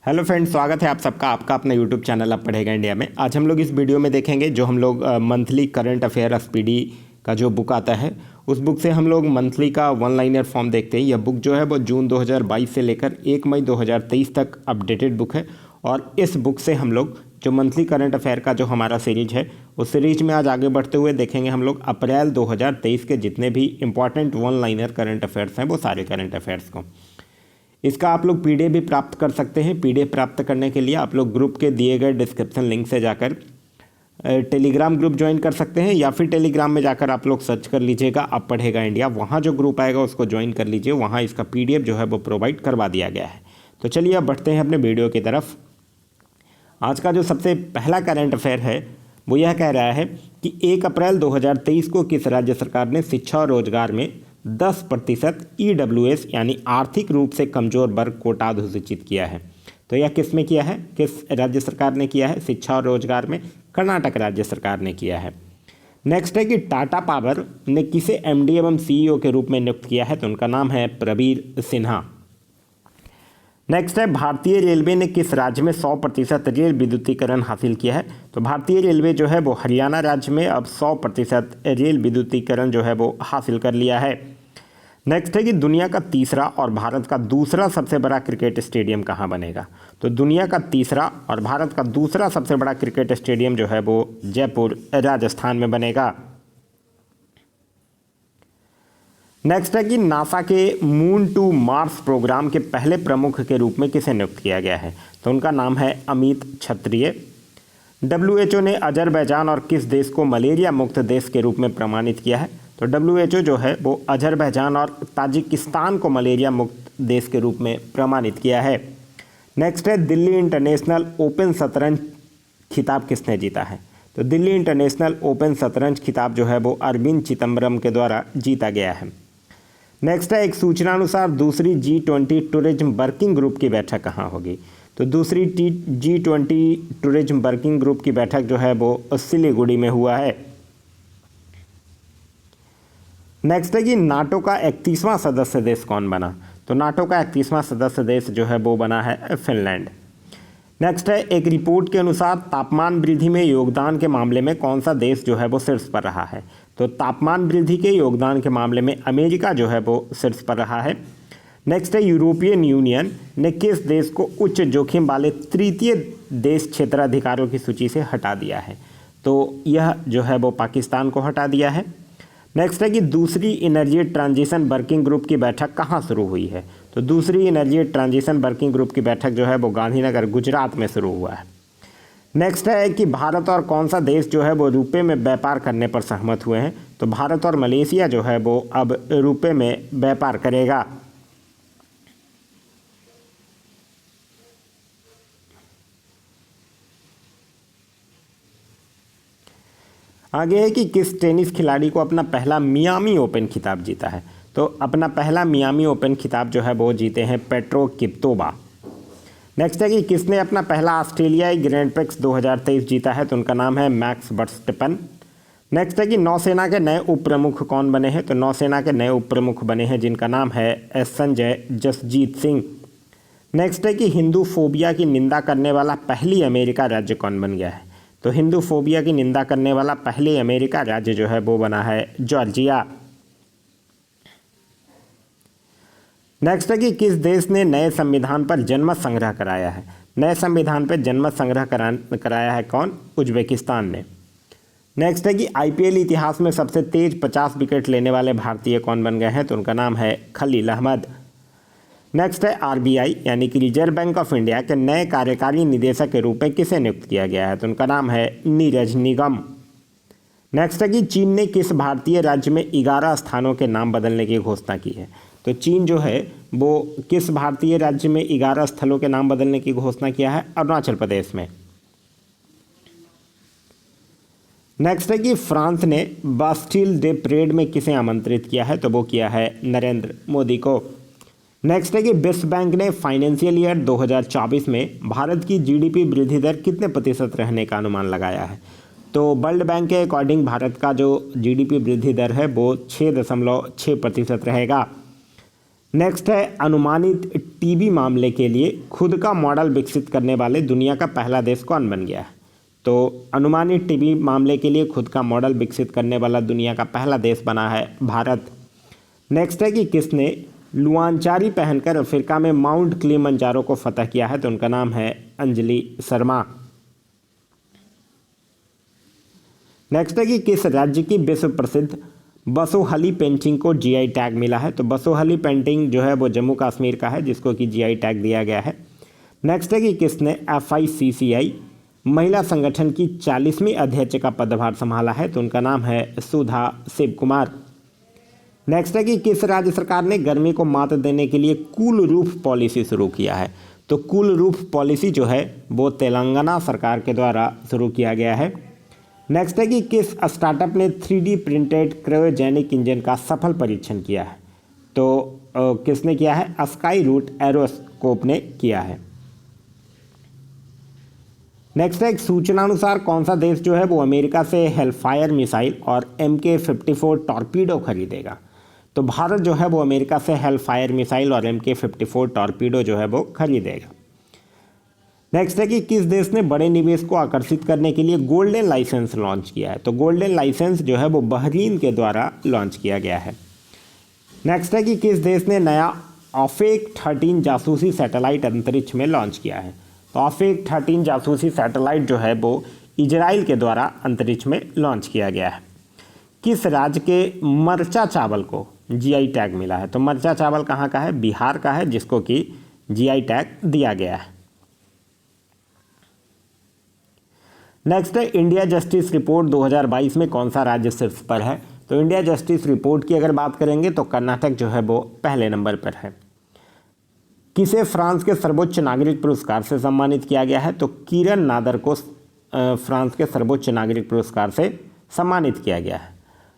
Hello friends, स्वागत है आप सबका आपका अपना यूट्यूब चैनल आप पढ़ेगा इंडिया में। आज हम लोग इस वीडियो में देखेंगे जो हम लोग मंथली करंट अफेयर एसपीडी का जो बुक आता है उस बुक से हम लोग मंथली का वन लाइनर फॉर्म देखते हैं। यह बुक जो है वो जून 2022 से लेकर 1 मई 2023 तक अपडेटेड बुक है। और इस बुक से हम लोग जो मंथली करंट अफेयर का जो हमारा सीरीज है उस सीरीज में आज आगे बढ़ते हुए देखेंगे हम लोग अप्रैल 2023 के जितने भी important one liner current affairs हैं वो सारे करंट अफेयर्स को। इसका आप लोग पीडीएफ भी प्राप्त कर सकते हैं। पीडीएफ प्राप्त करने के लिए आप लोग ग्रुप के दिए गए डिस्क्रिप्शन लिंक से जाकर टेलीग्राम ग्रुप ज्वाइन कर सकते हैं, या फिर टेलीग्राम में जाकर आप लोग सर्च कर लीजिएगा आप पढ़ेगा इंडिया। वहाँ जो ग्रुप आएगा उसको ज्वाइन कर लीजिए, वहाँ इसका पीडीएफ जो है वो प्रोवाइड करवा दिया गया है। तो चलिए अब बढ़ते हैं अपने वीडियो की तरफ। आज का जो सबसे पहला करंट अफेयर है वो यह कह रहा है कि 1 अप्रैल 2023 को किस राज्य सरकार ने शिक्षा और रोजगार में 10% EWS यानी आर्थिक रूप से कमजोर वर्ग कोटा अधिसूचित किया है। तो यह किस में किया है, किस राज्य सरकार ने किया है? शिक्षा और रोजगार में कर्नाटक राज्य सरकार ने किया है। नेक्स्ट है कि टाटा पावर ने किसे MD एवं CEO के रूप में नियुक्त किया है? तो उनका नाम है प्रवीर सिन्हा। नेक्स्ट है भारतीय रेलवे ने किस राज्य में 100% रेल विद्युतीकरण हासिल किया है? तो भारतीय रेलवे जो है वो हरियाणा राज्य में अब 100% रेल विद्युतीकरण जो है वो हासिल कर लिया है। नेक्स्ट है कि दुनिया का तीसरा और भारत का दूसरा सबसे बड़ा क्रिकेट स्टेडियम कहाँ बनेगा? तो दुनिया का तीसरा और भारत का दूसरा सबसे बड़ा क्रिकेट स्टेडियम जो है वो जयपुर राजस्थान में बनेगा। नेक्स्ट है कि नासा के मून टू मार्स प्रोग्राम के पहले प्रमुख के रूप में किसे नियुक्त किया गया है? तो उनका नाम है अमित क्षत्रिय। WHO ने अजरबैजान और किस देश को मलेरिया मुक्त देश के रूप में प्रमाणित किया है? तो WHO जो है वो अजरबैजान और ताजिकिस्तान को मलेरिया मुक्त देश के रूप में प्रमाणित किया है। नेक्स्ट है दिल्ली इंटरनेशनल ओपन शतरंज खिताब किसने जीता है? तो दिल्ली इंटरनेशनल ओपन शतरंज खिताब जो है वो अरविंद चिदम्बरम के द्वारा जीता गया है। नेक्स्ट है एक सूचना अनुसार दूसरी G20 टूरिज्म वर्किंग ग्रुप की बैठक कहाँ होगी? तो दूसरी G20 टूरिज्म वर्किंग ग्रुप की बैठक जो है वो सिलीगुड़ी में हुआ है। नेक्स्ट है कि नाटो का 31वां सदस्य देश कौन बना? तो नाटो का 31वां सदस्य देश जो है वो बना है फिनलैंड। नेक्स्ट है एक रिपोर्ट के अनुसार तापमान वृद्धि में योगदान के मामले में कौन सा देश जो है वो शीर्ष पर रहा है? तो तापमान वृद्धि के योगदान के मामले में अमेरिका जो है वो शीर्ष पर रहा है। नेक्स्ट है यूरोपियन यूनियन ने किस देश को उच्च जोखिम वाले तृतीय देश क्षेत्राधिकारियों की सूची से हटा दिया है? तो यह जो है वो पाकिस्तान को हटा दिया है। नेक्स्ट है कि दूसरी एनर्जी ट्रांजिशन वर्किंग ग्रुप की बैठक कहाँ शुरू हुई है? तो दूसरी एनर्जी ट्रांजिशन वर्किंग ग्रुप की बैठक जो है वो गांधीनगर गुजरात में शुरू हुआ है। नेक्स्ट है कि भारत और कौन सा देश जो है वो रुपए में व्यापार करने पर सहमत हुए हैं? तो भारत और मलेशिया जो है वो अब रुपए में व्यापार करेगा। आगे है कि किस टेनिस खिलाड़ी को अपना पहला मियामी ओपन खिताब जीता है? तो अपना पहला मियामी ओपन खिताब जो है वो जीते हैं पेट्रो किप्तोवा। नेक्स्ट है कि किसने अपना पहला ऑस्ट्रेलियाई ग्रैंड प्रिक्स 2023 जीता है? तो उनका नाम है मैक्स वर्स्टेपन। नेक्स्ट है कि नौसेना के नए उप प्रमुख कौन बने हैं? तो नौसेना के नए उप प्रमुख बने हैं जिनका नाम है संजय जसजीत सिंह। नेक्स्ट है कि हिंदू फोबिया की निंदा करने वाला पहली अमेरिका राज्य कौन बन गया है? तो हिंदू फोबिया की निंदा करने वाला पहले अमेरिका राज्य जो है वो बना है जॉर्जिया। नेक्स्ट है कि किस देश ने नए संविधान पर जनमत संग्रह कराया है? नए संविधान पर जनमत संग्रह कराया है कौन? उज्बेकिस्तान ने। नेक्स्ट है कि IPL इतिहास में सबसे तेज 50 विकेट लेने वाले भारतीय कौन बन गए हैं? तो उनका नाम है खलील अहमद। नेक्स्ट है RBI यानी कि रिजर्व बैंक ऑफ इंडिया के नए कार्यकारी निदेशक के रूप में किसे नियुक्त किया गया है? तो उनका नाम है नीरज निगम। नेक्स्ट है कि चीन ने किस भारतीय राज्य में 11 स्थानों के नाम बदलने की घोषणा की है? तो चीन जो है वो किस भारतीय राज्य में 11 स्थलों के नाम बदलने की घोषणा किया है? अरुणाचल प्रदेश में। नेक्स्ट है कि फ्रांस ने बास्टिल डे परेड में किसे आमंत्रित किया है? तो वो किया है नरेंद्र मोदी को। नेक्स्ट है कि विश्व बैंक ने फाइनेंशियल ईयर 2024 में भारत की GDP वृद्धि दर कितने प्रतिशत रहने का अनुमान लगाया है? तो वर्ल्ड बैंक के अकॉर्डिंग भारत का जो GDP वृद्धि दर है वो 6.6% रहेगा। नेक्स्ट है अनुमानित टीबी मामले के लिए खुद का मॉडल विकसित करने वाले दुनिया का पहला देश कौन बन गया है? तो अनुमानित टीबी मामले के लिए खुद का मॉडल विकसित करने वाला दुनिया का पहला देश बना है भारत। नेक्स्ट है कि किसने लुआंचारी पहनकर अफ्रीका में माउंट किलिमंजारो को फतह किया है? तो उनका नाम है अंजलि शर्मा। नेक्स्ट है कि किस राज्य की विश्व प्रसिद्ध बसोहली पेंटिंग को जीआई टैग मिला है? तो बसोहली पेंटिंग जो है वो जम्मू कश्मीर का है, जिसको कि जीआई टैग दिया गया है। नेक्स्ट है कि किसने FICCI महिला संगठन की 40वीं अध्यक्ष का पदभार संभाला है? तो उनका नाम है सुधा शिव कुमार। नेक्स्ट है कि किस राज्य सरकार ने गर्मी को मात देने के लिए कूल रूफ पॉलिसी शुरू किया है? तो कूल रूफ पॉलिसी जो है वो तेलंगाना सरकार के द्वारा शुरू किया गया है। नेक्स्ट है कि किस स्टार्टअप ने 3D प्रिंटेड क्रायोजेनिक इंजन का सफल परीक्षण किया है? तो किसने किया है? स्काई रूट एरोस्कोप ने किया है। नेक्स्ट है एक सूचनानुसार कौन सा देश जो है वो अमेरिका से हेलफायर मिसाइल और MK-54 टॉर्पीडो खरीदेगा? तो भारत जो है वो अमेरिका से हेलफायर मिसाइल और MK-54 टॉर्पीडो जो है वो खरीदेगा। नेक्स्ट है कि किस देश ने बड़े निवेश को आकर्षित करने के लिए गोल्डन लाइसेंस लॉन्च किया है? तो गोल्डन लाइसेंस जो है वो बहरीन के द्वारा लॉन्च किया गया है। नेक्स्ट है कि किस देश ने नया ऑफेक 13 जासूसी सैटेलाइट अंतरिक्ष में लॉन्च किया है? तो ऑफेक 13 जासूसी सैटेलाइट जो है वो इजराइल के द्वारा अंतरिक्ष में लॉन्च किया गया है। किस राज्य के मरचा चावल को जीआई टैग मिला है? तो मरचा चावल कहाँ का है? बिहार का है, जिसको कि जीआई टैग दिया गया है। नेक्स्ट है इंडिया जस्टिस रिपोर्ट 2022 में कौन सा राज्य शीर्ष पर है? तो इंडिया जस्टिस रिपोर्ट की अगर बात करेंगे तो कर्नाटक जो है वो पहले नंबर पर है। किसे फ्रांस के सर्वोच्च नागरिक पुरस्कार से सम्मानित किया गया है? तो किरण नादर को फ्रांस के सर्वोच्च नागरिक पुरस्कार से सम्मानित किया गया है।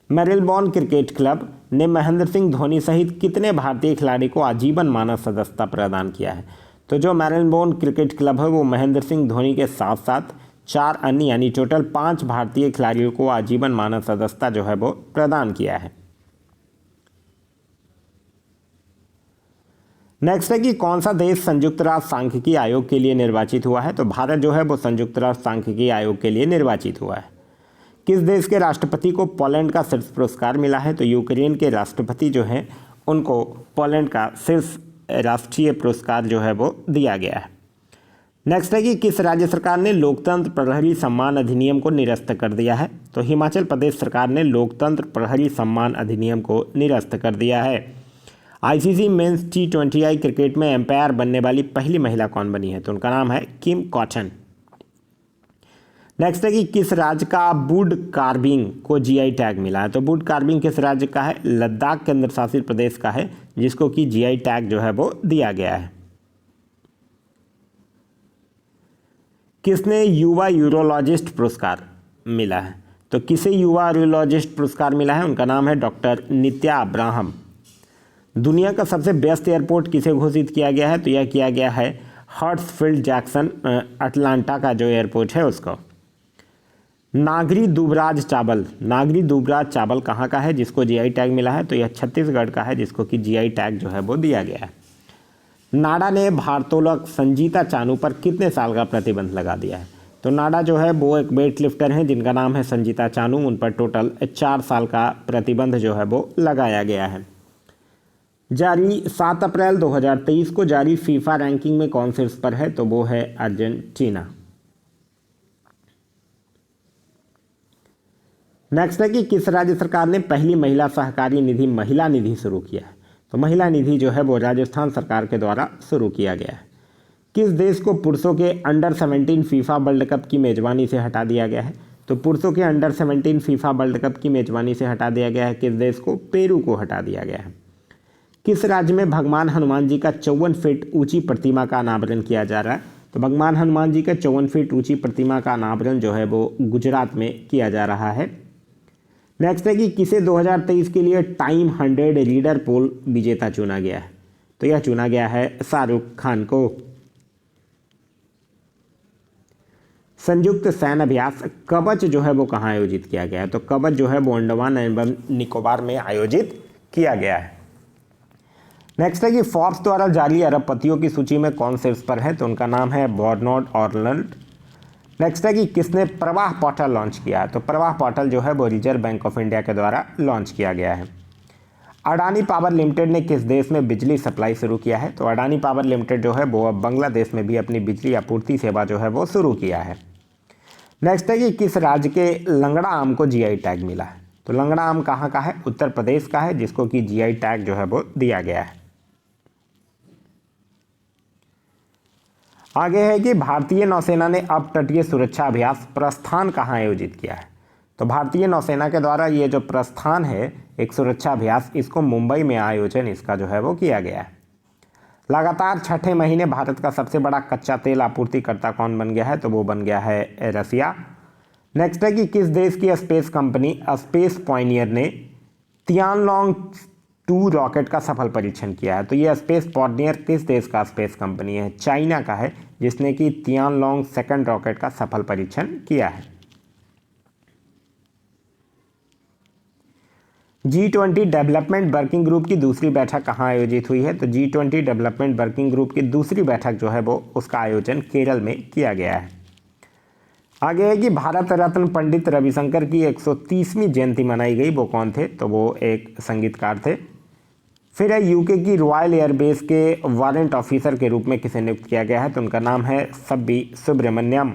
मेरिलबॉर्न क्रिकेट क्लब ने महेंद्र सिंह धोनी सहित कितने भारतीय खिलाड़ी को आजीवन मानव सदस्यता प्रदान किया है? तो जो मेरिलबॉर्न क्रिकेट क्लब है वो महेंद्र सिंह धोनी के साथ साथ 4 अन्य यानी टोटल 5 भारतीय खिलाड़ियों को आजीवन मानव सदस्यता जो है वो प्रदान किया है। नेक्स्ट है कि कौन सा देश संयुक्त राष्ट्र सांख्यिकी आयोग के लिए निर्वाचित हुआ है? तो भारत जो है वो संयुक्त राष्ट्र सांख्यिकी आयोग के लिए निर्वाचित हुआ है। किस देश के राष्ट्रपति को पोलैंड का शीर्ष पुरस्कार मिला है? तो यूक्रेन के राष्ट्रपति जो हैं उनको पोलैंड का शीर्ष राष्ट्रीय पुरस्कार जो है वो दिया गया है। नेक्स्ट है कि किस राज्य सरकार ने लोकतंत्र प्रहरी सम्मान अधिनियम को निरस्त कर दिया है? तो हिमाचल प्रदेश सरकार ने लोकतंत्र प्रहरी सम्मान अधिनियम को निरस्त कर दिया है। ICC मेंस T20I क्रिकेट में एम्पायर बनने वाली पहली महिला कौन बनी है? तो उनका नाम है किम कॉटन। नेक्स्ट है कि किस राज्य का वुड कार्विंग को जीआई टैग मिला है? तो वुड कार्विंग किस राज्य का है? लद्दाख केंद्र शासित प्रदेश का है, जिसको कि जीआई टैग जो है वो दिया गया है। किसने युवा यूरोलॉजिस्ट पुरस्कार मिला है? तो किसे युवा यूरोलॉजिस्ट पुरस्कार मिला है? उनका नाम है डॉक्टर नित्या अब्राहम। दुनिया का सबसे व्यस्त एयरपोर्ट किसे घोषित किया गया है? तो यह किया गया है हर्ट्सफील्ड जैक्सन अटलांटा का जो एयरपोर्ट है उसको। नागरी दुबराज चावल कहाँ का है जिसको जीआई टैग मिला है? तो यह छत्तीसगढ़ का है, जिसको कि जीआई टैग जो है वो दिया गया है। नाडा ने भारोत्तोलक संजीता चानू पर कितने साल का प्रतिबंध लगा दिया है? तो नाडा जो है वो एक वेट लिफ्टर हैं जिनका नाम है संजीता चानू, उन पर टोटल 4 साल का प्रतिबंध जो है वो लगाया गया है। जारी 7 अप्रैल 2023 को जारी फीफा रैंकिंग में कौन शीर्ष पर है? तो वो है अर्जेंटीना। नेक्स्ट है कि किस राज्य सरकार ने पहली महिला सहकारी निधि महिला निधि शुरू किया है? तो महिला निधि जो है वो राजस्थान सरकार के द्वारा शुरू किया गया है। किस देश को पुरुषों के अंडर 17 फीफा वर्ल्ड कप की मेजबानी से हटा दिया गया है? तो पुरुषों के अंडर 17 फीफा वर्ल्ड कप की मेजबानी से हटा दिया गया है किस देश को? पेरू को हटा दिया गया है। किस राज्य में भगवान हनुमान जी का 54 फीट ऊंची प्रतिमा का अनावरण किया जा रहा है? तो भगवान हनुमान जी का 54 फीट ऊंची प्रतिमा का अनावरण जो है वो गुजरात में किया जा रहा है। नेक्स्ट है कि किसे 2023 के लिए टाइम 100 रीडर पोल विजेता चुना गया है? तो यह चुना गया है शाहरुख खान को। संयुक्त सैन्य अभ्यास कवच जो है वो कहाँ आयोजित किया गया है? तो कवच जो है वो अंडमान एवं निकोबार में आयोजित किया गया है। नेक्स्ट है कि फोर्ब्स द्वारा जारी अरबपतियों की सूची में कौन शीर्ष पर है, तो उनका नाम है बर्नार्ड अर्नोल्ड। नेक्स्ट है कि किसने प्रवाह पोर्टल लॉन्च किया है, तो प्रवाह पोर्टल जो है वो रिजर्व बैंक ऑफ इंडिया के द्वारा लॉन्च किया गया है। अडानी पावर लिमिटेड ने किस देश में बिजली सप्लाई शुरू किया है, तो अडानी पावर लिमिटेड जो है वो अब बांग्लादेश में भी अपनी बिजली आपूर्ति सेवा जो है वो शुरू किया है। नेक्स्ट है कि किस राज्य के लंगड़ा आम को जीआई टैग मिला है, तो लंगड़ा आम कहाँ का है, उत्तर प्रदेश का है, जिसको कि जीआई टैग जो है वो दिया गया है। आगे है कि भारतीय नौसेना ने अपतटीय सुरक्षा अभ्यास प्रस्थान कहाँ आयोजित किया है, तो भारतीय नौसेना के द्वारा ये जो प्रस्थान है एक सुरक्षा अभ्यास, इसको मुंबई में आयोजन इसका जो है वो किया गया है। लगातार छठे महीने भारत का सबसे बड़ा कच्चा तेल आपूर्तिकर्ता कौन बन गया है, तो वो बन गया है रसिया। नेक्स्ट है कि किस देश की स्पेस कंपनी स्पेस पॉयनियर ने तियानलोंग 2 रॉकेट का सफल परीक्षण किया है, तो ये स्पेस पॉयनियर किस देश का स्पेस कंपनी है, चाइना का है, जिसने कि तियानलोंग 2 रॉकेट का सफल परीक्षण किया है। G20 डेवलपमेंट वर्किंग ग्रुप की दूसरी बैठक कहाँ आयोजित हुई है, तो G20 डेवलपमेंट वर्किंग ग्रुप की दूसरी बैठक जो है वो उसका आयोजन केरल में किया गया है। आगे है कि भारत रत्न पंडित रविशंकर की 130वीं जयंती मनाई गई, वो कौन थे, तो वो एक संगीतकार थे। फिर है यूके की रॉयल एयरबेस के वारंट ऑफिसर के रूप में किसे नियुक्त किया गया है, तो उनका नाम है सब्बी सुब्रमण्यम।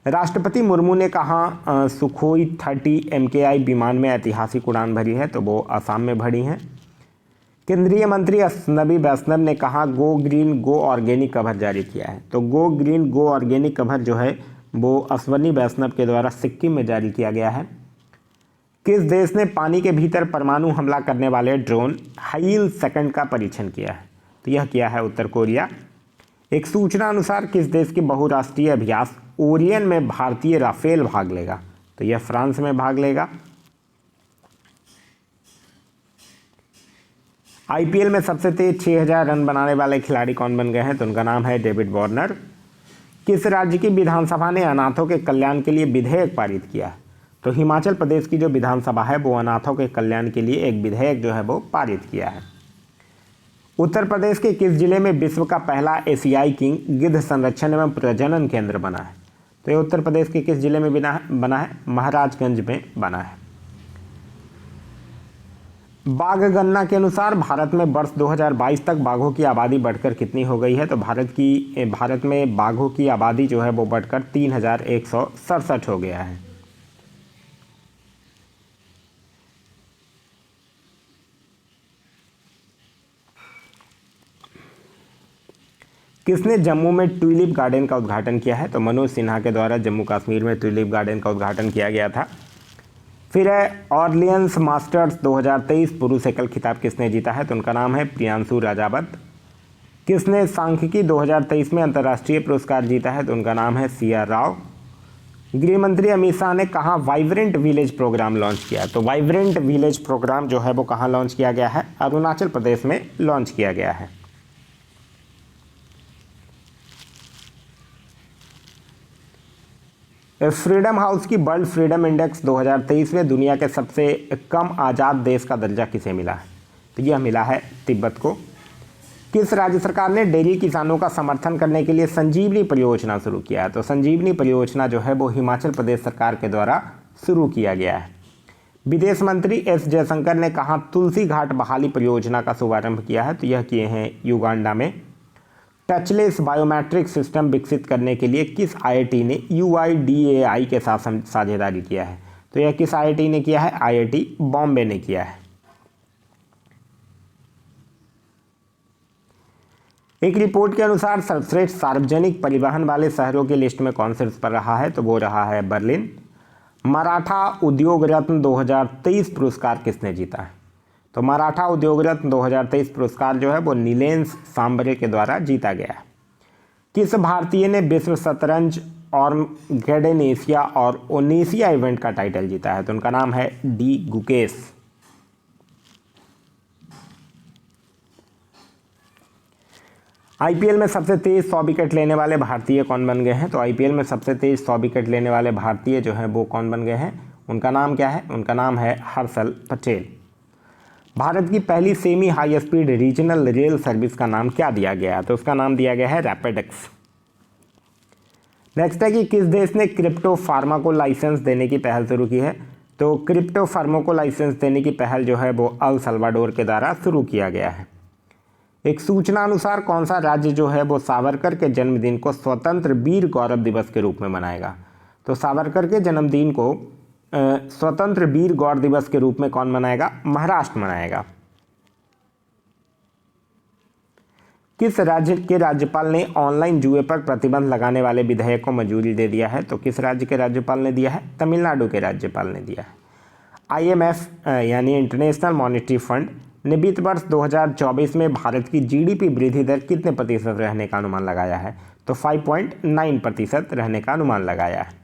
राष्ट्रपति मुर्मू ने कहा सुखोई 30 MKI विमान में ऐतिहासिक उड़ान भरी है, तो वो असम में भरी हैं। केंद्रीय मंत्री अश्विनी वैष्णव ने कहा गो ग्रीन गो ऑर्गेनिक कवर जारी किया है, तो गो ग्रीन गो ऑर्गेनिक कवर जो है वो अश्विनी वैष्णव के द्वारा सिक्किम में जारी किया गया है। किस देश ने पानी के भीतर परमाणु हमला करने वाले ड्रोन हाइल 2 का परीक्षण किया है, तो यह किया है उत्तर कोरिया। एक सूचना अनुसार किस देश के बहुराष्ट्रीय अभ्यास ओरियन में भारतीय राफेल भाग लेगा, तो यह फ्रांस में भाग लेगा। आईपीएल में सबसे तेज 6000 रन बनाने वाले खिलाड़ी कौन बन गए हैं, तो उनका नाम है डेविड वार्नर। किस राज्य की विधानसभा ने अनाथों के कल्याण के लिए विधेयक पारित किया, तो हिमाचल प्रदेश की जो विधानसभा है वो अनाथों के कल्याण के लिए एक विधेयक जो है वो पारित किया है। उत्तर प्रदेश के किस जिले में विश्व का पहला एशियाई किंग गिद्ध संरक्षण एवं प्रजनन केंद्र बना है, तो ये उत्तर प्रदेश के किस जिले में बना है, महाराजगंज में बना है। बाघ गणना के अनुसार भारत में वर्ष 2022 तक बाघों की आबादी बढ़कर कितनी हो गई है, तो भारत में बाघों की आबादी जो है वो बढ़कर 3167 हो गया है। किसने जम्मू में ट्यूलिप गार्डन का उद्घाटन किया है, तो मनोज सिन्हा के द्वारा जम्मू कश्मीर में ट्यूलिप गार्डन का उद्घाटन किया गया था। फिर है ऑर्लियंस मास्टर्स 2023 पुरुष एकल खिताब किसने जीता है, तो उनका नाम है प्रियांशु राजावत। किसने सांख्यिकी 2023 में अंतर्राष्ट्रीय पुरस्कार जीता है, तो उनका नाम है CR राव। गृह मंत्री अमित शाह ने कहाँ वाइब्रेंट विलेज प्रोग्राम लॉन्च किया, तो वाइब्रेंट विलेज प्रोग्राम जो है वो कहाँ लॉन्च किया गया है, अरुणाचल प्रदेश में लॉन्च किया गया है। फ्रीडम हाउस की वर्ल्ड फ्रीडम इंडेक्स 2023 में दुनिया के सबसे कम आज़ाद देश का दर्जा किसे मिला है, तो यह मिला है तिब्बत को। किस राज्य सरकार ने डेयरी किसानों का समर्थन करने के लिए संजीवनी परियोजना शुरू किया है, तो संजीवनी परियोजना जो है वो हिमाचल प्रदेश सरकार के द्वारा शुरू किया गया है। विदेश मंत्री S जयशंकर ने कहा तुलसी घाट बहाली परियोजना का शुभारंभ किया है, तो यह किए हैं युगांडा में। टचलेस बायोमेट्रिक सिस्टम विकसित करने के लिए किस IIT ने UIDAI के साथ साझेदारी किया है, तो यह किस IIT ने किया है, IIT बॉम्बे ने किया है। एक रिपोर्ट के अनुसार सर्वश्रेष्ठ सार्वजनिक परिवहन वाले शहरों की लिस्ट में कौन शीर्ष पर रहा है, तो वो रहा है बर्लिन। मराठा उद्योग रत्न 2023 पुरस्कार किसने जीता है, तो मराठा उद्योग रत्न 2023 पुरस्कार जो है वो नीलेंस सांबरे के द्वारा जीता गया है। किस भारतीय ने विश्व शतरंज और गेडेनेशिया और ओनेशिया इवेंट का टाइटल जीता है, तो उनका नाम है D गुकेश। आईपीएल में सबसे तेज 100 विकेट लेने वाले भारतीय कौन बन गए हैं, तो आईपीएल में सबसे तेज 100 विकेट लेने वाले भारतीय जो हैं वो कौन बन गए हैं, उनका नाम क्या है, उनका नाम है हर्षल पटेल। भारत की पहली semi high speed regional rail service का नाम क्या दिया गया है? तो उसका नाम दिया गया है रैपिडेक्स। नेक्स्ट है कि किस देश ने क्रिप्टो फार्मा को लाइसेंस देने की पहल शुरू की है? तो क्रिप्टो फार्मा को लाइसेंस देने की पहल जो है वो अल सल्वाडोर के द्वारा शुरू किया गया है। एक सूचना अनुसार कौन सा राज्य जो है वो सावरकर के जन्मदिन को स्वतंत्र वीर गौरव दिवस के रूप में मनाएगा? तो सावरकर के जन्मदिन को स्वतंत्र वीर गौरव दिवस के रूप में कौन मनाएगा? महाराष्ट्र मनाएगा। किस राज्य के राज्यपाल ने ऑनलाइन जुए पर प्रतिबंध लगाने वाले विधेयक को मंजूरी दे दिया है? तो किस राज्य के राज्यपाल ने दिया है? तमिलनाडु के राज्यपाल ने दिया है। IMF यानी इंटरनेशनल मॉनेटरी फंड ने वित्त वर्ष 2024 में भारत की GDP वृद्धि दर कितने प्रतिशत रहने का अनुमान लगाया है? तो 5.9% रहने का अनुमान लगाया है।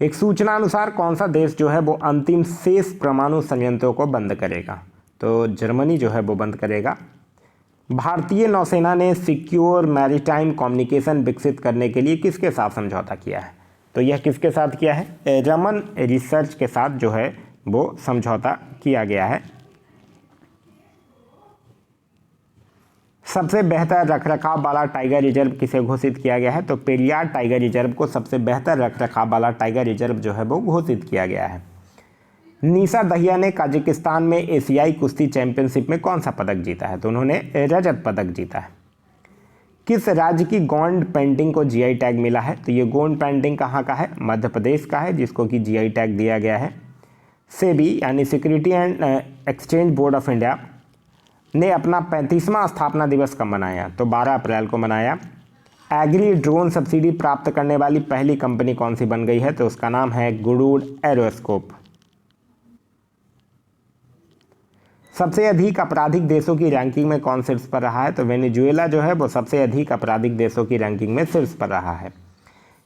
एक सूचना अनुसार कौन सा देश जो है वो अंतिम शेष परमाणु संयंत्रों को बंद करेगा? तो जर्मनी जो है वो बंद करेगा। भारतीय नौसेना ने सिक्योर मैरीटाइम कम्युनिकेशन विकसित करने के लिए किसके साथ समझौता किया है? तो यह किसके साथ किया है? रमन रिसर्च के साथ जो है वो समझौता किया गया है। सबसे बेहतर रखरखाव वाला टाइगर रिजर्व किसे घोषित किया गया है? तो पेरियार टाइगर रिजर्व को सबसे बेहतर रखरखाव वाला टाइगर रिजर्व जो है वो घोषित किया गया है। निशा दहिया ने कजाकिस्तान में एशियाई कुश्ती चैंपियनशिप में कौन सा पदक जीता है? तो उन्होंने रजत पदक जीता है। किस राज्य की गोंड पेंटिंग को GI टैग मिला है? तो ये गोंड पेंटिंग कहाँ का है? मध्य प्रदेश का है, जिसको कि GI टैग दिया गया है। सेबी यानी security and exchange board of India ने अपना 35वां स्थापना दिवस कब मनाया? तो 12 अप्रैल को मनाया। एग्री ड्रोन सब्सिडी प्राप्त करने वाली पहली कंपनी कौन सी बन गई है? तो उसका नाम है गुडूड एरोस्कोप। सबसे अधिक आपराधिक देशों की रैंकिंग में कौन शीर्ष पर रहा है? तो वेनेजुएला जो है वो सबसे अधिक आपराधिक देशों की रैंकिंग में शीर्ष पर रहा है।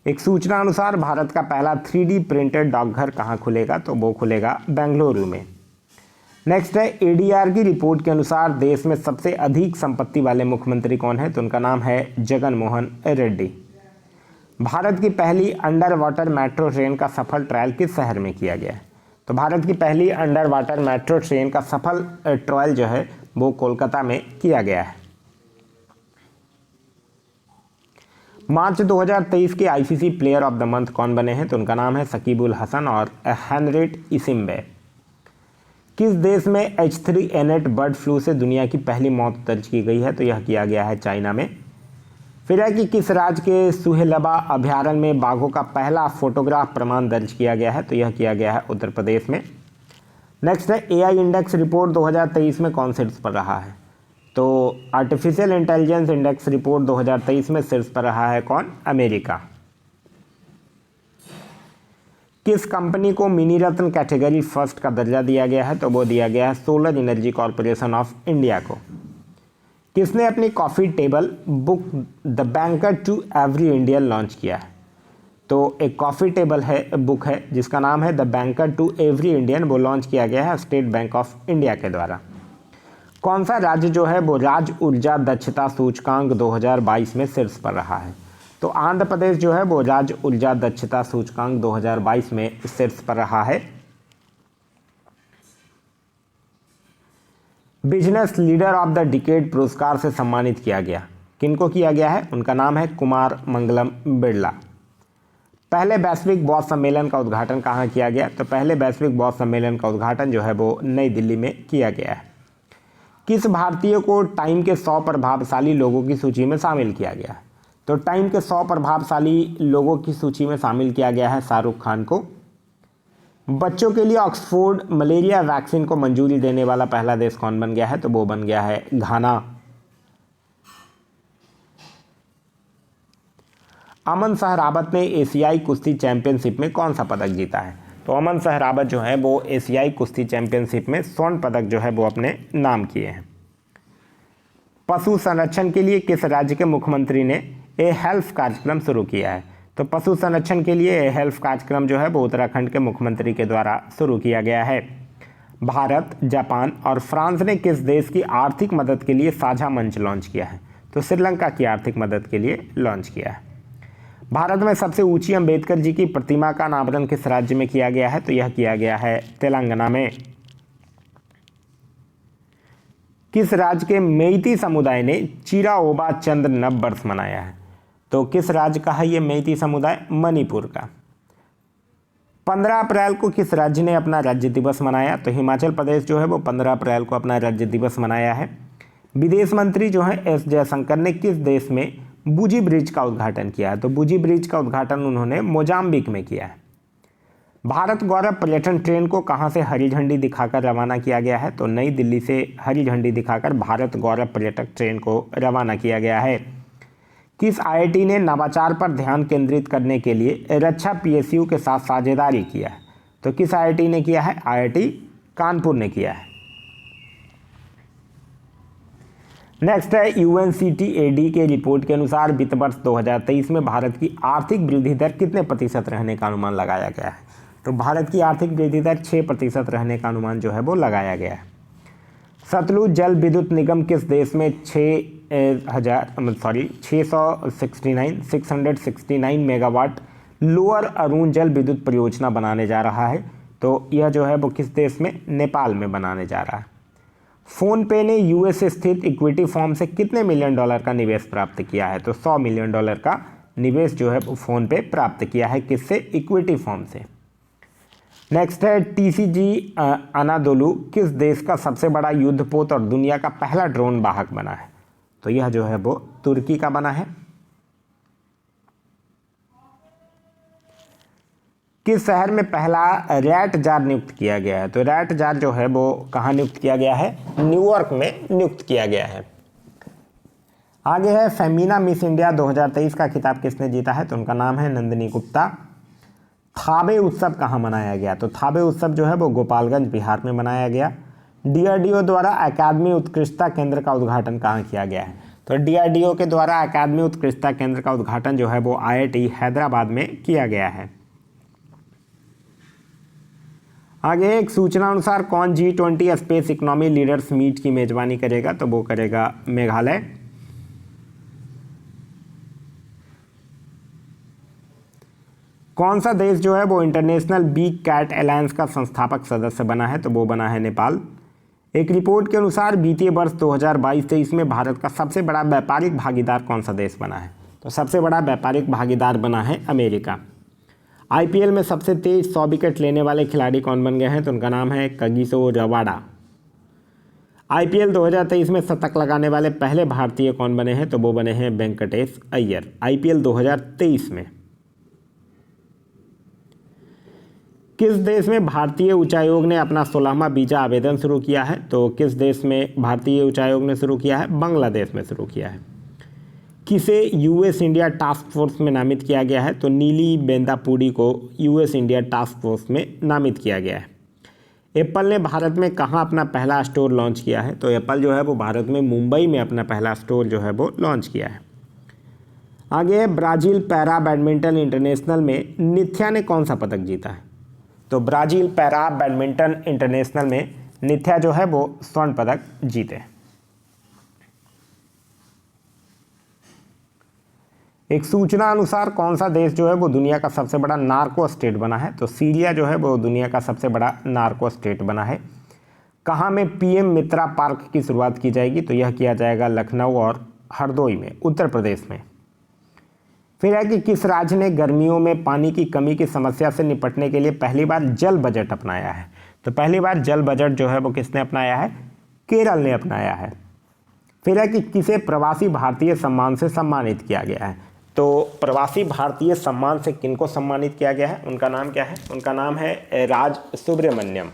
एक सूचना अनुसार भारत का पहला 3D प्रिंटेड डाकघर कहाँ खुलेगा? तो वो खुलेगा बेंगलुरु में। नेक्स्ट है ADR की रिपोर्ट के अनुसार देश में सबसे अधिक संपत्ति वाले मुख्यमंत्री कौन है? तो उनका नाम है जगन मोहन रेड्डी। भारत की पहली अंडर वाटर मेट्रो ट्रेन का सफल ट्रायल किस शहर में किया गया है? तो भारत की पहली अंडर वाटर मेट्रो ट्रेन का सफल ट्रायल जो है वो कोलकाता में किया गया है। मार्च 2023 के ICC player of the month कौन बने हैं? तो उनका नाम है शकीबुल हसन और हेनरिट इसिम्बे। किस देश में H3N8 बर्ड फ्लू से दुनिया की पहली मौत दर्ज की गई है? तो यह किया गया है चाइना में। फिर है कि किस राज्य के सुहेलबा अभयारण्य में बाघों का पहला फोटोग्राफ प्रमाण दर्ज किया गया है? तो यह किया गया है उत्तर प्रदेश में। नेक्स्ट है AI इंडेक्स रिपोर्ट 2023 में कौन शीर्ष पर रहा है? तो आर्टिफिशियल इंटेलिजेंस इंडेक्स रिपोर्ट 2023 में शीर्ष पर रहा है कौन? अमेरिका। किस कंपनी को मिनी रत्न कैटेगरी फर्स्ट का दर्जा दिया गया है? तो वो दिया गया है solar energy corporation of India को। किसने अपनी coffee table book the banker to every Indian launch किया है? तो एक कॉफ़ी टेबल है बुक है जिसका नाम है the banker to every Indian, वो लॉन्च किया गया है स्टेट बैंक ऑफ इंडिया के द्वारा। कौन सा राज्य जो है वो राज्य ऊर्जा दक्षता सूचकांक 2022 में शीर्ष पर रहा है? तो आंध्र प्रदेश जो है वो राज्य ऊर्जा दक्षता सूचकांक 2022 में शीर्ष पर रहा है। Business leader of the decade पुरस्कार से सम्मानित किया गया, किनको किया गया है? उनका नाम है कुमार मंगलम बिरला। पहले वैश्विक बौद्ध सम्मेलन का उद्घाटन कहाँ किया गया? तो पहले वैश्विक बौद्ध सम्मेलन का उद्घाटन जो है वो नई दिल्ली में किया गया है। किस भारतीय को टाइम के 100 प्रभावशाली लोगों की सूची में शामिल किया गया? तो टाइम के 100 प्रभावशाली लोगों की सूची में शामिल किया गया है शाहरुख खान को। बच्चों के लिए ऑक्सफोर्ड मलेरिया वैक्सीन को मंजूरी देने वाला पहला देश कौन बन गया है? तो वो बन गया है घाना। अमन सहरावत ने एशियाई कुश्ती चैंपियनशिप में कौन सा पदक जीता है? तो अमन सहरावत जो है वो एशियाई कुश्ती चैंपियनशिप में स्वर्ण पदक जो है वो अपने नाम किए हैं। पशु संरक्षण के लिए किस राज्य के मुख्यमंत्री ने ए हेल्थ कार्यक्रम शुरू किया है? तो पशु संरक्षण के लिए ए हेल्थ कार्यक्रम जो है वो उत्तराखंड के मुख्यमंत्री के द्वारा शुरू किया गया है। भारत, जापान और फ्रांस ने किस देश की आर्थिक मदद के लिए साझा मंच लॉन्च किया है? तो श्रीलंका की आर्थिक मदद के लिए लॉन्च किया है। भारत में सबसे ऊंची अंबेडकर जी की प्रतिमा का अनावरण किस राज्य में किया गया है? तो यह किया गया है तेलंगाना में। किस राज्य के मेइती समुदाय ने चिराओबा चंद्र नव वर्ष मनाया है? तो किस राज्य का है ये मेइती समुदाय? मणिपुर का। 15 अप्रैल को किस राज्य ने अपना राज्य दिवस मनाया? तो हिमाचल प्रदेश जो है वो 15 अप्रैल को अपना राज्य दिवस मनाया है। विदेश मंत्री जो है एस जयशंकर ने किस देश में बुजी ब्रिज का उद्घाटन किया है? तो बुजी ब्रिज का उद्घाटन उन्होंने मोजाम्बिक में किया है। भारत गौरव पर्यटन ट्रेन को कहां से हरी झंडी दिखाकर रवाना किया गया है? तो नई दिल्ली से हरी झंडी दिखाकर भारत गौरव पर्यटक ट्रेन को रवाना किया गया है। किस आईआईटी ने नवाचार पर ध्यान केंद्रित करने के लिए रक्षा पीएसयू के साथ साझेदारी किया है? तो किस आईआईटी ने किया है? आईआईटी कानपुर ने किया है। नेक्स्ट है यूएनसीटीएडी के रिपोर्ट के अनुसार वित्त वर्ष 2023 में भारत की आर्थिक वृद्धि दर कितने प्रतिशत रहने का अनुमान लगाया गया है? तो भारत की आर्थिक वृद्धि दर 6% रहने का अनुमान जो है वो लगाया गया है। सतलुज जल विद्युत निगम किस देश में 669 मेगावाट लोअर अरुण जल विद्युत परियोजना बनाने जा रहा है? तो यह जो है वो किस देश में? नेपाल में बनाने जा रहा है। फोन पे ने यूएस स्थित इक्विटी फर्म से कितने मिलियन डॉलर का निवेश प्राप्त किया है? तो 100 मिलियन डॉलर का निवेश जो है वो फोन पे प्राप्त किया है। किससे? इक्विटी फर्म से। नेक्स्ट है टीसीजी अनादोलू किस देश का सबसे बड़ा युद्धपोत और दुनिया का पहला ड्रोन वाहक बना है? तो यह जो है वो तुर्की का बना है। किस शहर में पहला रैट जार नियुक्त किया गया है? तो रैट जार जो है वो कहाँ नियुक्त किया गया है? न्यूयॉर्क में नियुक्त किया गया है। आगे है फेमिना मिस इंडिया 2023 का खिताब किसने जीता है? तो उनका नाम है नंदिनी गुप्ता। थाबे उत्सव कहाँ मनाया गया? तो थाबे उत्सव जो है वो गोपालगंज बिहार में मनाया गया। डीआरडीओ द्वारा अकादमी उत्कृष्टता केंद्र का उद्घाटन कहाँ किया गया है? तो डीआरडीओ के द्वारा अकादमी उत्कृष्टता केंद्र का उद्घाटन जो है वो आईआईटी हैदराबाद में किया गया है। आगे एक सूचना अनुसार कौन G20 space economy leaders meet की मेजबानी करेगा? तो वो करेगा मेघालय। कौन सा देश जो है वो इंटरनेशनल बिग कैट अलायंस का संस्थापक सदस्य बना है? तो वो बना है नेपाल। एक रिपोर्ट के अनुसार वित्तीय वर्ष 2022-23 में भारत का सबसे बड़ा व्यापारिक भागीदार कौन सा देश बना है? तो सबसे बड़ा व्यापारिक भागीदार बना है अमेरिका। आईपीएल में सबसे तेज 100 विकेट लेने वाले खिलाड़ी कौन बन गए हैं? तो उनका नाम है कगिसो रबाडा। आईपीएल 2023 में शतक लगाने वाले पहले भारतीय कौन बने हैं? तो वो बने हैं वेंकटेश अय्यर। आईपीएल 2023 में किस देश में भारतीय उच्चायोग ने अपना 16वां वीजा आवेदन शुरू किया है? तो किस देश में भारतीय उच्चायोग ने शुरू किया है? बांग्लादेश में शुरू किया है। किसे यूएस इंडिया टास्क फोर्स में नामित किया गया है? तो नीली बेंदापुरी को यूएस इंडिया टास्क फोर्स में नामित किया गया है। एप्पल ने भारत में कहाँ अपना पहला स्टोर लॉन्च किया है? तो एप्पल जो है वो भारत में मुंबई में अपना पहला स्टोर जो है वो लॉन्च किया है। आगे ब्राज़ील पैरा बैडमिंटन इंटरनेशनल में निथ्या ने कौन सा पदक जीता है? तो ब्राज़ील पैरा बैडमिंटन इंटरनेशनल में निथ्या जो है वो स्वर्ण पदक जीते। एक सूचना अनुसार कौन सा देश जो है वो दुनिया का सबसे बड़ा नार्को स्टेट बना है? तो सीरिया जो है वो दुनिया का सबसे बड़ा नार्को स्टेट बना है। कहाँ में पीएम मित्रा पार्क की शुरुआत की जाएगी? तो यह किया जाएगा लखनऊ और हरदोई में, उत्तर प्रदेश में। फिर है कि किस राज्य ने गर्मियों में पानी की कमी की समस्या से निपटने के लिए पहली बार जल बजट अपनाया है? तो पहली बार जल बजट जो है वो किसने अपनाया है? केरल ने अपनाया है। फिर है कि किसे प्रवासी भारतीय सम्मान से सम्मानित किया गया है? तो प्रवासी भारतीय सम्मान से किनको सम्मानित किया गया है? उनका नाम क्या है? उनका नाम है राज सुब्रमण्यम।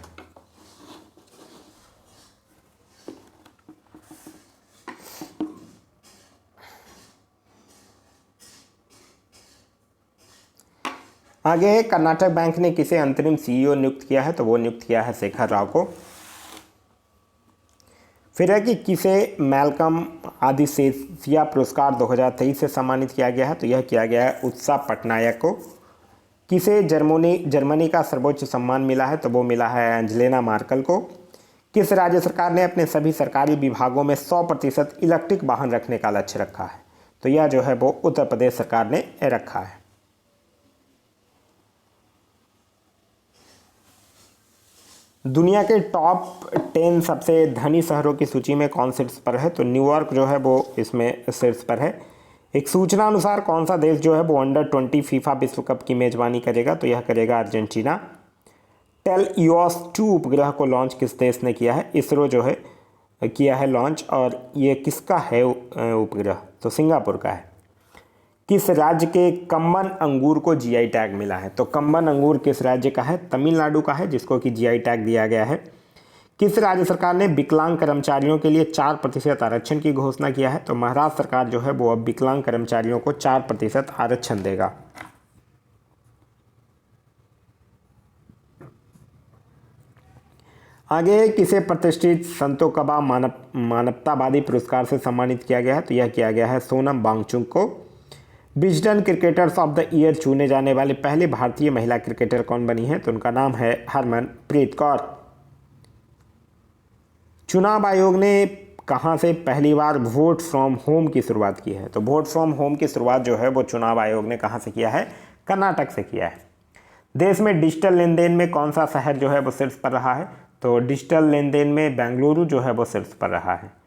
आगे कर्नाटक बैंक ने किसे अंतरिम सीईओ नियुक्त किया है? तो वो नियुक्त किया है शेखर राव को। फिर है कि किसे मैल्कम आदिसेसिया पुरस्कार 2023 से सम्मानित किया गया है? तो यह किया गया है उत्साह पटनायक को। किसे जर्मनी का सर्वोच्च सम्मान मिला है? तो वो मिला है एंजेलिना मार्कल को। किस राज्य सरकार ने अपने सभी सरकारी विभागों में 100% इलेक्ट्रिक वाहन रखने का लक्ष्य रखा है? तो यह जो है वो उत्तर प्रदेश सरकार ने रखा है। दुनिया के टॉप 10 सबसे धनी शहरों की सूची में कौन शीर्ष पर है? तो न्यूयॉर्क जो है वो इसमें शीर्ष पर है। एक सूचना अनुसार कौन सा देश जो है वो अंडर-20 फीफा विश्व कप की मेजबानी करेगा? तो यह करेगा अर्जेंटीना। टेलईओस-2 उपग्रह को लॉन्च किस देश ने किया है? इसरो जो है किया है लॉन्च। और ये किसका है उपग्रह? तो सिंगापुर का है। किस राज्य के कम्बन अंगूर को जीआई टैग मिला है? तो कम्बन अंगूर किस राज्य का है? तमिलनाडु का है, जिसको कि जीआई टैग दिया गया है। किस राज्य सरकार ने विकलांग कर्मचारियों के लिए 4% आरक्षण की घोषणा किया है? तो महाराष्ट्र सरकार जो है वो अब विकलांग कर्मचारियों को 4% आरक्षण देगा। आगे किसे प्रतिष्ठित संतोकबा मानवतावादी पुरस्कार से सम्मानित किया गया है? तो यह किया गया है सोनम वांगचुक को। Wisden cricketers of the year चुने जाने वाली पहली भारतीय महिला क्रिकेटर कौन बनी है? तो उनका नाम है हरमनप्रीत कौर। चुनाव आयोग ने कहां से पहली बार वोट फ्रॉम होम की शुरुआत की है? तो वोट फ्रॉम होम की शुरुआत जो है वो चुनाव आयोग ने कहां से किया है? कर्नाटक से किया है। देश में डिजिटल लेन देन में कौन सा शहर जो है वो शीर्ष पर रहा है? तो डिजिटल लेन देन में बेंगलुरु जो है वो शीर्ष पर रहा है।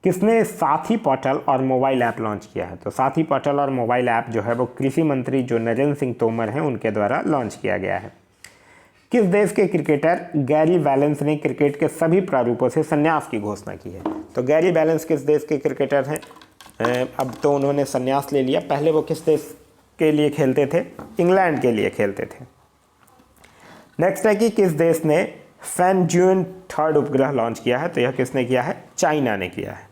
किसने साथी पोर्टल और मोबाइल ऐप लॉन्च किया है? तो साथी पोर्टल और मोबाइल ऐप जो है वो कृषि मंत्री जो नरेंद्र सिंह तोमर हैं उनके द्वारा लॉन्च किया गया है। किस देश के क्रिकेटर गैरी बैलेंस ने क्रिकेट के सभी प्रारूपों से संन्यास की घोषणा की है? तो गैरी बैलेंस किस देश के क्रिकेटर हैं? अब तो उन्होंने संन्यास ले लिया। पहले वो किस देश के लिए खेलते थे? इंग्लैंड के लिए खेलते थे। नेक्स्ट है कि किस देश ने फैनज्यून 3 उपग्रह लॉन्च किया है? तो यह किसने किया है? चाइना ने किया है।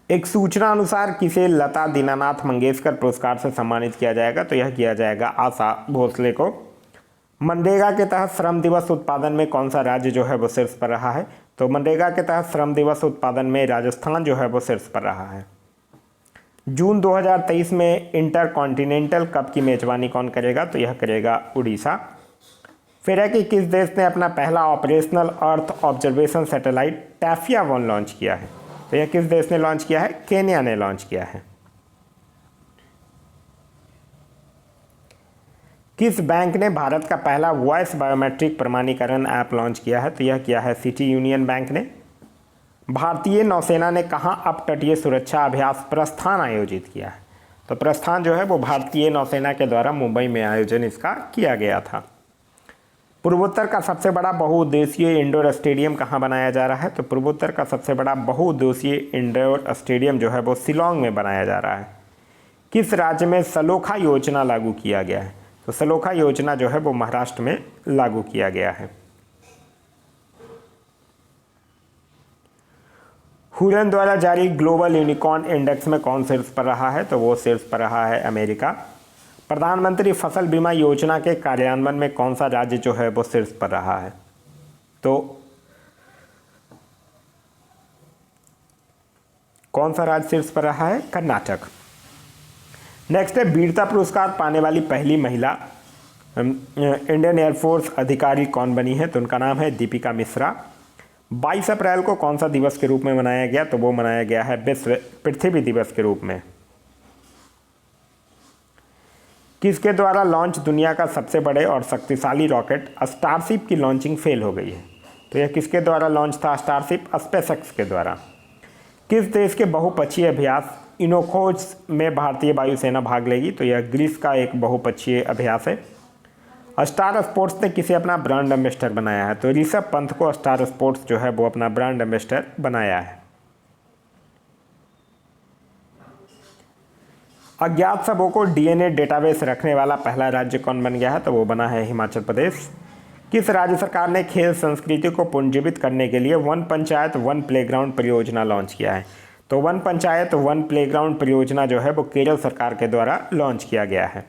एक सूचना अनुसार किसे लता दीनानाथ मंगेशकर पुरस्कार से सम्मानित किया जाएगा? तो यह किया जाएगा आशा भोसले को। मनरेगा के तहत श्रम दिवस उत्पादन में कौन सा राज्य जो है वो शीर्ष पर रहा है? तो मनरेगा के तहत श्रम दिवस उत्पादन में राजस्थान जो है वो शीर्ष पर रहा है। जून 2023 में इंटर कॉन्टिनेंटल कप की मेजबानी कौन करेगा? तो यह करेगा उड़ीसा। फिर है कि किस देश ने अपना पहला ऑपरेशनल अर्थ ऑब्जर्वेशन सैटेलाइट टैफिया-1 लॉन्च किया है? तो यह किस देश ने लॉन्च किया है? केन्या ने लॉन्च किया है। किस बैंक ने भारत का पहला वॉइस बायोमेट्रिक प्रमाणीकरण ऐप लॉन्च किया है? तो यह किया है सिटी यूनियन बैंक ने। भारतीय नौसेना ने कहाँ अपतटीय सुरक्षा अभ्यास प्रस्थान आयोजित किया है? तो प्रस्थान जो है वो भारतीय नौसेना के द्वारा मुंबई में आयोजन इसका किया गया था। पूर्वोत्तर का सबसे बड़ा बहुउद्देशीय इंडोर स्टेडियम कहाँ बनाया जा रहा है? तो पूर्वोत्तर का सबसे बड़ा बहुउद्देशीय इंडोर स्टेडियम जो है वो शिलांग में बनाया जा रहा है। किस राज्य में सलोखा योजना लागू किया गया है? तो सलोखा योजना जो है वो महाराष्ट्र में लागू किया गया है। हुरन द्वारा जारी ग्लोबल यूनिकॉर्न इंडेक्स में कौन शीर्ष पर रहा है? तो वो शीर्ष पर रहा है अमेरिका। प्रधानमंत्री फसल बीमा योजना के कार्यान्वयन में कौन सा राज्य जो है वो शीर्ष पर रहा है? तो कौन सा राज्य शीर्ष पर रहा है? कर्नाटक। नेक्स्ट है वीरता पुरस्कार पाने वाली पहली महिला इंडियन एयरफोर्स अधिकारी कौन बनी है? तो उनका नाम है दीपिका मिश्रा। 22 अप्रैल को कौन सा दिवस के रूप में मनाया गया? तो वो मनाया गया है विश्व पृथ्वी दिवस के रूप में। किसके द्वारा लॉन्च दुनिया का सबसे बड़े और शक्तिशाली रॉकेट स्टारशिप की लॉन्चिंग फेल हो गई है? तो यह किसके द्वारा लॉन्च था? स्टारशिप स्पेसएक्स के द्वारा। किस देश के बहुपक्षीय अभ्यास इनोखोज में भारतीय वायुसेना भाग लेगी? तो यह ग्रीस का एक बहुपक्षीय अभ्यास है। स्टार स्पोर्ट्स ने किसे अपना ब्रांड एम्बेसडर बनाया है? तो ऋषभ पंत को स्टार स्पोर्ट्स जो है वो अपना ब्रांड एम्बेसडर बनाया है। अज्ञात शवों को डीएनए डेटाबेस रखने वाला पहला राज्य कौन बन गया है? तो वो बना है हिमाचल प्रदेश। किस राज्य सरकार ने खेल संस्कृति को पुनर्जीवित करने के लिए वन पंचायत वन प्लेग्राउंड परियोजना लॉन्च किया है? तो वन पंचायत वन प्लेग्राउंड परियोजना जो है वो केरल सरकार के द्वारा लॉन्च किया गया है।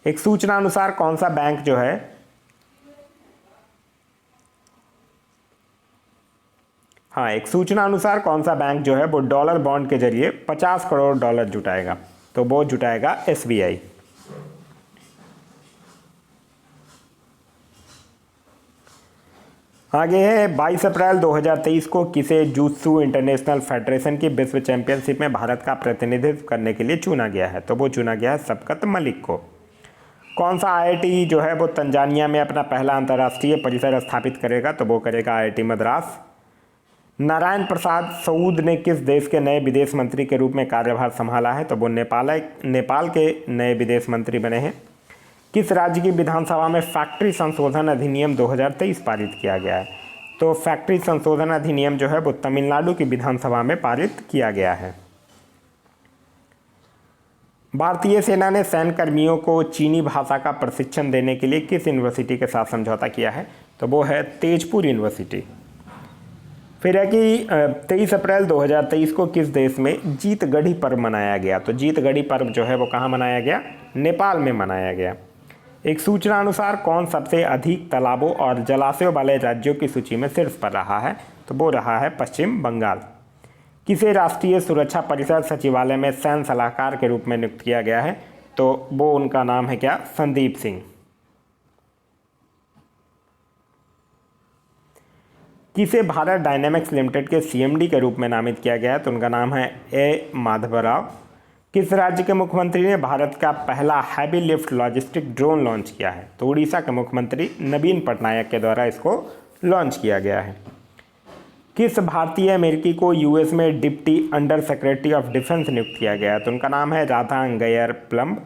एक सूचना अनुसार कौन सा बैंक जो है एक सूचना अनुसार कौन सा बैंक जो है वो डॉलर बॉन्ड के जरिए 50 करोड़ डॉलर जुटाएगा? तो वो जुटाएगा एसबीआई। आगे है 22 अप्रैल 2023 को किसे जुत्सु इंटरनेशनल फेडरेशन की विश्व चैंपियनशिप में भारत का प्रतिनिधित्व करने के लिए चुना गया है? तो वो चुना गया है शफकत मलिक को। कौन सा आईआईटी जो है वो तंजानिया में अपना पहला अंतर्राष्ट्रीय परिसर स्थापित करेगा? तो वो करेगा आईआईटी मद्रास। नारायण प्रसाद सऊद ने किस देश के नए विदेश मंत्री के रूप में कार्यभार संभाला है? तो वो नेपाल के नए विदेश मंत्री बने हैं। किस राज्य की विधानसभा में फैक्ट्री संशोधन अधिनियम 2023 पारित किया गया है? तो फैक्ट्री संशोधन अधिनियम जो है वो तमिलनाडु की विधानसभा में पारित किया गया है। भारतीय सेना ने सैन्य कर्मियों को चीनी भाषा का प्रशिक्षण देने के लिए किस यूनिवर्सिटी के साथ समझौता किया है? तो वो है तेजपुर यूनिवर्सिटी। फिर है कि 23 अप्रैल 2023 को किस देश में जीतगढ़ी पर्व मनाया गया? तो जीतगढ़ी पर्व जो है वो कहाँ मनाया गया? नेपाल में मनाया गया। एक सूचना अनुसार कौन सबसे अधिक तालाबों और जलाशयों वाले राज्यों की सूची में शीर्ष पर रहा है? तो वो रहा है पश्चिम बंगाल। किसे राष्ट्रीय सुरक्षा परिषद सचिवालय में सैन्य सलाहकार के रूप में नियुक्त किया गया है? तो वो उनका नाम है क्या? संदीप सिंह। किसे भारत डायनेमिक्स लिमिटेड के सीएमडी के रूप में नामित किया गया है? तो उनका नाम है ए माधवराव। किस राज्य के मुख्यमंत्री ने भारत का पहला heavy lift logistic drone launch किया है? तो उड़ीसा के मुख्यमंत्री नवीन पटनायक के द्वारा इसको लॉन्च किया गया है। किस भारतीय अमेरिकी को यूएस में deputy under secretary of defence नियुक्त किया गया है? तो उनका नाम है राधा अंगैयर प्लम्ब।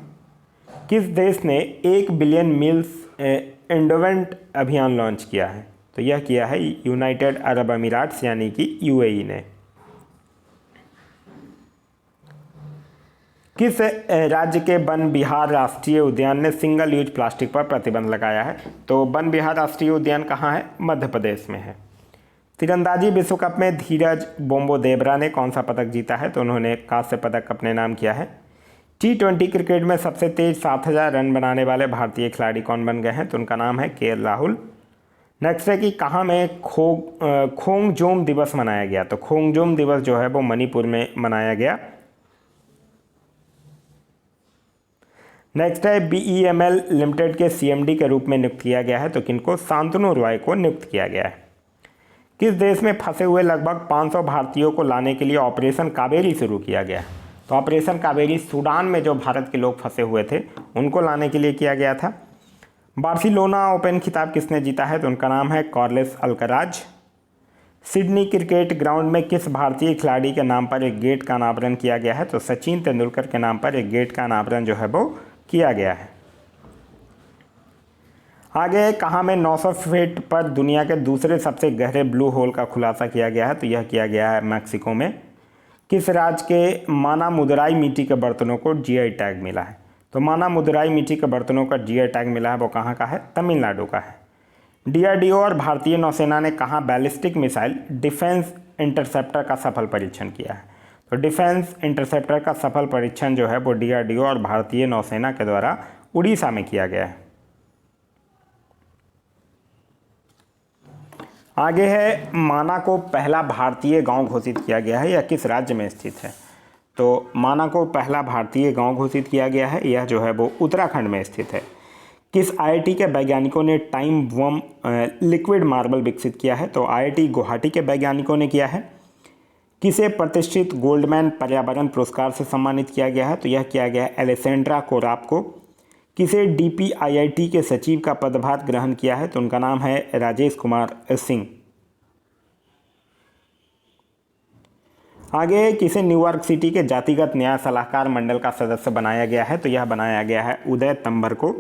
किस देश ने 1 बिलियन मील्स एंडोवेंट अभियान लॉन्च किया है? तो यह किया है यूनाइटेड अरब अमीराट्स यानी कि यूएई ने। किस राज्य के वन विहार राष्ट्रीय उद्यान ने सिंगल यूज प्लास्टिक पर प्रतिबंध लगाया है? तो वन विहार राष्ट्रीय उद्यान कहाँ है? मध्य प्रदेश में है। तीरंदाजी विश्व कप में धीरज बोम्बोदेवरा ने कौन सा पदक जीता है? तो उन्होंने कांस्य पदक अपने नाम किया है। T20 क्रिकेट में सबसे तेज 7000 रन बनाने वाले भारतीय खिलाड़ी कौन बन गए हैं? तो उनका नाम है केएल राहुल। नेक्स्ट है कि कहाँ में खोंगजोम दिवस मनाया गया? तो खोंगजोम दिवस जो है वो मणिपुर में मनाया गया। नेक्स्ट है BEML लिमिटेड के CMD के रूप में नियुक्त किया गया है। तो किनको? शांतनु रॉय को नियुक्त किया गया है। किस देश में फंसे हुए लगभग 500 भारतीयों को लाने के लिए ऑपरेशन कावेरी शुरू किया गया है? तो ऑपरेशन कावेरी सूडान में जो भारत के लोग फंसे हुए थे उनको लाने के लिए किया गया था। बार्सिलोना ओपन खिताब किसने जीता है? तो उनका नाम है Carlos Alcaraz. Sydney cricket ground में किस भारतीय खिलाड़ी के नाम पर एक गेट का अनावरण किया गया है? तो सचिन तेंदुलकर के नाम पर एक गेट का अनावरण जो है वो किया गया है। आगे कहाँ में 900 फीट पर दुनिया के दूसरे सबसे गहरे ब्लू होल का खुलासा किया गया है? तो यह किया गया है मैक्सिको में। किस राज्य के मानामुदराई मिट्टी के बर्तनों को जीआई टैग मिला है? तो मानामुदराई मिट्टी के बर्तनों का जीआई टैग मिला है वो कहाँ का है? तमिलनाडु का है। DRDO और भारतीय नौसेना ने कहाँ बैलिस्टिक मिसाइल डिफेंस इंटरसेप्टर का सफल परीक्षण किया है? तो डिफेंस इंटरसेप्टर का सफल परीक्षण जो है वो DRDO और भारतीय नौसेना के द्वारा उड़ीसा में किया गया है। आगे है माना को पहला भारतीय गांव घोषित किया गया है, यह किस राज्य में स्थित है? तो माना को पहला भारतीय गांव घोषित किया गया है, यह जो है वो उत्तराखंड में स्थित है। किस IIT के वैज्ञानिकों ने टाइम वर्म लिक्विड मार्बल विकसित किया है? तो IIT गुवाहाटी के वैज्ञानिकों ने किया है। किसे प्रतिष्ठित गोल्डमैन पर्यावरण पुरस्कार से सम्मानित किया गया है? तो यह किया गया है एलेसेंड्रा कोराप को। किसे DPIIT के सचिव का पदभार ग्रहण किया है? तो उनका नाम है राजेश कुमार सिंह। आगे किसे न्यूयॉर्क सिटी के जातिगत न्याय सलाहकार मंडल का सदस्य बनाया गया है? तो यह बनाया गया है उदय तंबर को।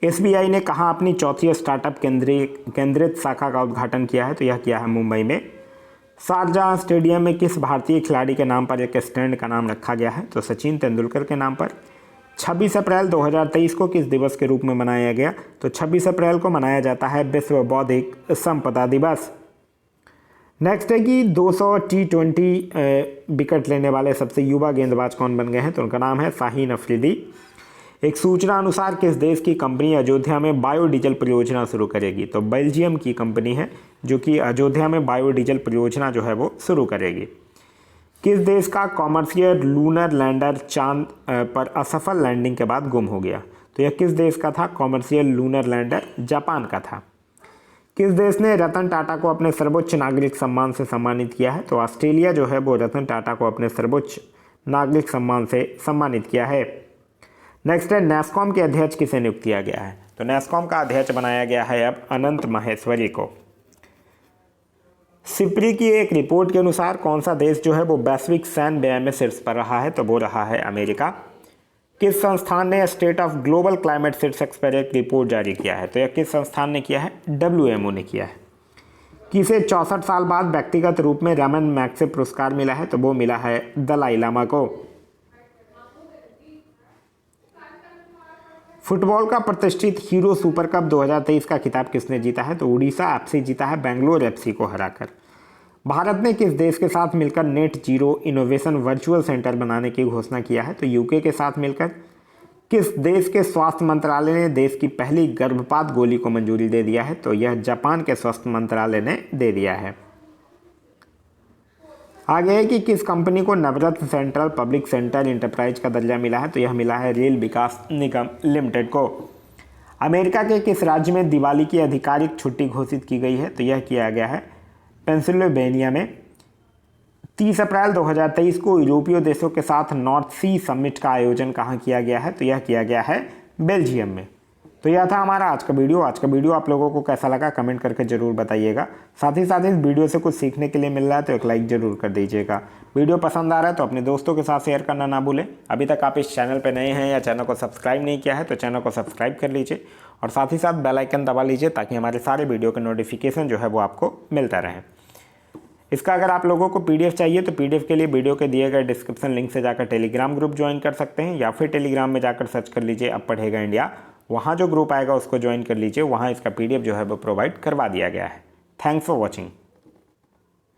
SBI ने कहाँ अपनी चौथी स्टार्टअप केंद्रित शाखा का उद्घाटन किया है? तो यह किया है मुंबई में। शारजाह स्टेडियम में किस भारतीय खिलाड़ी के नाम पर एक स्टैंड का नाम रखा गया है? तो सचिन तेंदुलकर के नाम पर। 26 अप्रैल 2023 को किस दिवस के रूप में मनाया गया? तो 26 अप्रैल को मनाया जाता है विश्व बौद्धिक संपदा दिवस। नेक्स्ट है कि 200 T20 विकेट लेने वाले सबसे युवा गेंदबाज कौन बन गए हैं? तो उनका नाम है शाहीन अफरीदी। एक सूचना अनुसार किस देश की कंपनी अयोध्या में बायोडीजल परियोजना शुरू करेगी? तो बेल्जियम की कंपनी है जो कि अयोध्या में बायोडीजल परियोजना जो है वो शुरू करेगी। किस देश का कॉमर्शियल लूनर लैंडर चांद पर असफल लैंडिंग के बाद गुम हो गया? तो यह किस देश का था? कॉमर्शियल लूनर लैंडर जापान का था। किस देश ने रतन टाटा को अपने सर्वोच्च नागरिक सम्मान से सम्मानित किया है? तो ऑस्ट्रेलिया जो है वो रतन टाटा को अपने सर्वोच्च नागरिक सम्मान से सम्मानित किया है। नेक्स्ट है, नैस्कॉम के अध्यक्ष किसे नियुक्त किया गया है? तो नैस्कॉम का अध्यक्ष बनाया गया है अब अनंत महेश्वरी को। सिप्री की एक रिपोर्ट के अनुसार कौन सा देश जो है वो वैश्विक सैन्य व्यय में शीर्ष पर रहा है? तो वो रहा है अमेरिका। किस संस्थान ने स्टेट ऑफ ग्लोबल क्लाइमेट शीर्षक पर एक रिपोर्ट जारी किया है? तो यह किस संस्थान ने किया है? WMO ने किया है। किसे 64 साल बाद व्यक्तिगत रूप में रमन मैग्सेसे पुरस्कार मिला है? तो वो मिला है दलाई लामा को। फुटबॉल का प्रतिष्ठित हीरो सुपर कप 2023 का खिताब किसने जीता है? तो उड़ीसा FC जीता है बेंगलोर FC को हराकर। भारत ने किस देश के साथ मिलकर net zero innovation virtual centre बनाने की घोषणा किया है? तो UK के साथ मिलकर। किस देश के स्वास्थ्य मंत्रालय ने देश की पहली गर्भपात गोली को मंजूरी दे दिया है? तो यह जापान के स्वास्थ्य मंत्रालय ने दे दिया है। आगे है कि किस कंपनी को नवरत्न सेंट्रल पब्लिक सेंटर इंटरप्राइज का दर्जा मिला है? तो यह मिला है रेल विकास निगम लिमिटेड को। अमेरिका के किस राज्य में दिवाली की आधिकारिक छुट्टी घोषित की गई है? तो यह किया गया है पेंसिल्वेनिया में। 30 अप्रैल 2023 को यूरोपीय देशों के साथ नॉर्थ सी समिट का आयोजन कहाँ किया गया है? तो यह किया गया है बेल्जियम में। तो यह था हमारा आज का वीडियो आप लोगों को कैसा लगा कमेंट करके ज़रूर बताइएगा। साथ ही साथ इस वीडियो से कुछ सीखने के लिए मिल रहा है तो एक लाइक ज़रूर कर दीजिएगा। वीडियो पसंद आ रहा है तो अपने दोस्तों के साथ शेयर करना ना भूलें। अभी तक आप इस चैनल पर नए हैं या चैनल को सब्सक्राइब नहीं किया है तो चैनल को सब्सक्राइब कर लीजिए और साथ ही साथ बेल आइकन दबा लीजिए ताकि हमारे सारे वीडियो के नोटिफिकेशन जो है वो आपको मिलता रहे। इसका अगर आप लोगों को PDF चाहिए तो PDF के लिए वीडियो के दिए गए डिस्क्रिप्शन लिंक से जाकर टेलीग्राम ग्रुप ज्वाइन कर सकते हैं या फिर टेलीग्राम में जाकर सर्च कर लीजिए अब पढ़ेगा इंडिया। वहाँ जो ग्रुप आएगा उसको ज्वाइन कर लीजिए, वहाँ इसका PDF जो है वो प्रोवाइड करवा दिया गया है। Thanks for watching.